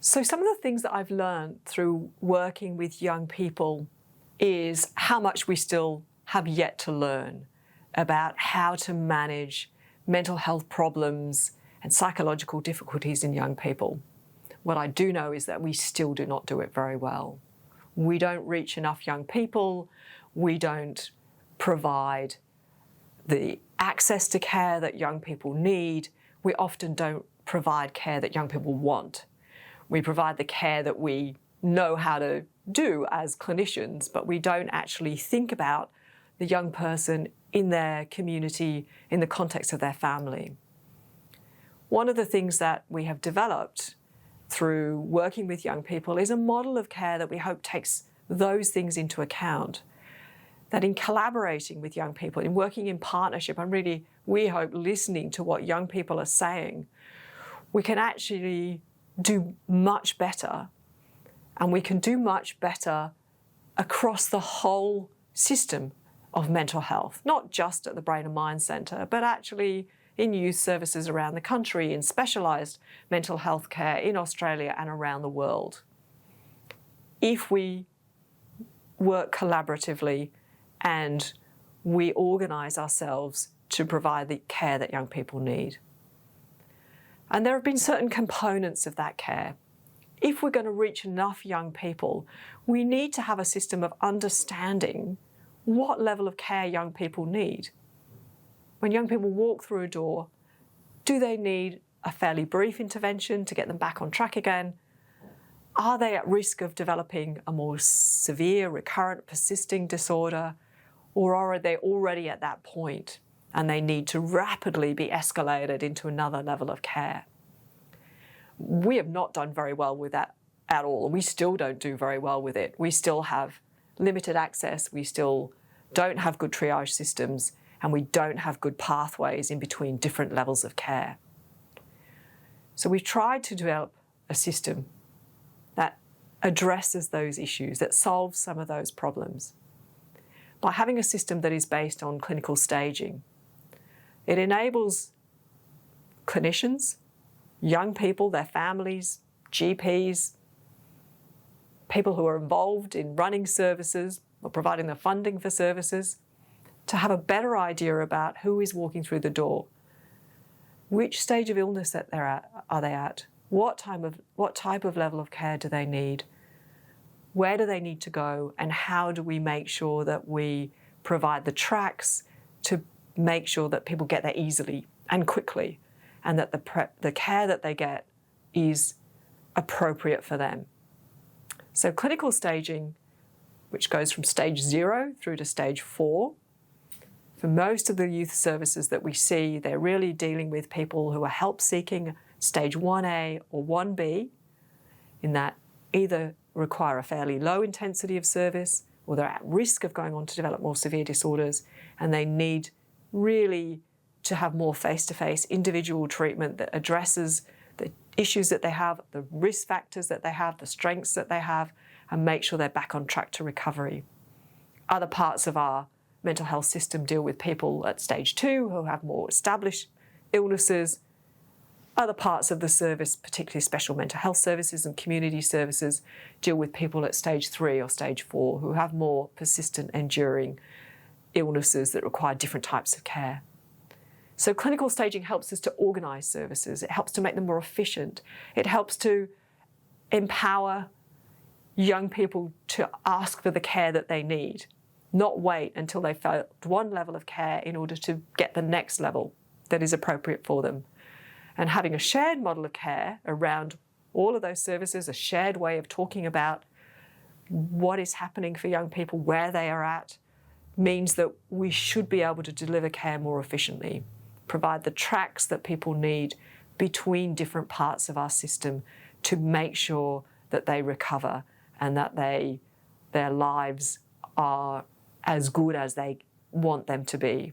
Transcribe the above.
So some of the things that I've learned through working with young people is how much we still have yet to learn about how to manage mental health problems and psychological difficulties in young people. What I do know is that we still do not do it very well. We don't reach enough young people. We don't provide the access to care that young people need. We often don't provide care that young people want. We provide the care that we know how to do as clinicians, but we don't actually think about the young person in their community, in the context of their family. One of the things that we have developed through working with young people is a model of care that we hope takes those things into account. That in collaborating with young people, in working in partnership, and really, we hope, listening to what young people are saying, we can actually do much better, and we can do much better across the whole system of mental health, not just at the Brain and Mind Centre, but actually in youth services around the country, in specialised mental health care in Australia and around the world. If we work collaboratively and we organise ourselves to provide the care that young people need. And there have been certain components of that care. If we're going to reach enough young people, we need to have a system of understanding what level of care young people need. When young people walk through a door, do they need a fairly brief intervention to get them back on track again? Are they at risk of developing a more severe, recurrent, persisting disorder? Or are they already at that point and they need to rapidly be escalated into another level of care? We have not done very well with that at all. We still don't do very well with it. We still have limited access. We still don't have good triage systems, and we don't have good pathways in between different levels of care. So we've tried to develop a system that addresses those issues, that solves some of those problems. By having a system that is based on clinical staging, it enables clinicians, young people, their families, GPs, people who are involved in running services or providing the funding for services, to have a better idea about who is walking through the door, which stage of illness that are they at, what type of level of care do they need, where do they need to go, and how do we make sure that we provide the tracks to make sure that people get there easily and quickly, and that the care that they get is appropriate for them. So clinical staging, which goes from stage 0 through to stage 4, for most of the youth services that we see, they're really dealing with people who are help seeking stage 1A or 1B, in that either require a fairly low intensity of service or they're at risk of going on to develop more severe disorders, and they need really to have more face-to-face individual treatment that addresses the issues that they have, the risk factors that they have, the strengths that they have, and make sure they're back on track to recovery. Other parts of our mental health system deal with people at stage 2 who have more established illnesses. Other parts of the service, particularly special mental health services and community services, deal with people at stage 3 or stage 4 who have more persistent, enduring illnesses that require different types of care. So clinical staging helps us to organise services. It helps to make them more efficient. It helps to empower young people to ask for the care that they need, not wait until they've found one level of care in order to get the next level that is appropriate for them. And having a shared model of care around all of those services, a shared way of talking about what is happening for young people, where they are at, means that we should be able to deliver care more efficiently, provide the tracks that people need between different parts of our system to make sure that they recover and that their lives are as good as they want them to be.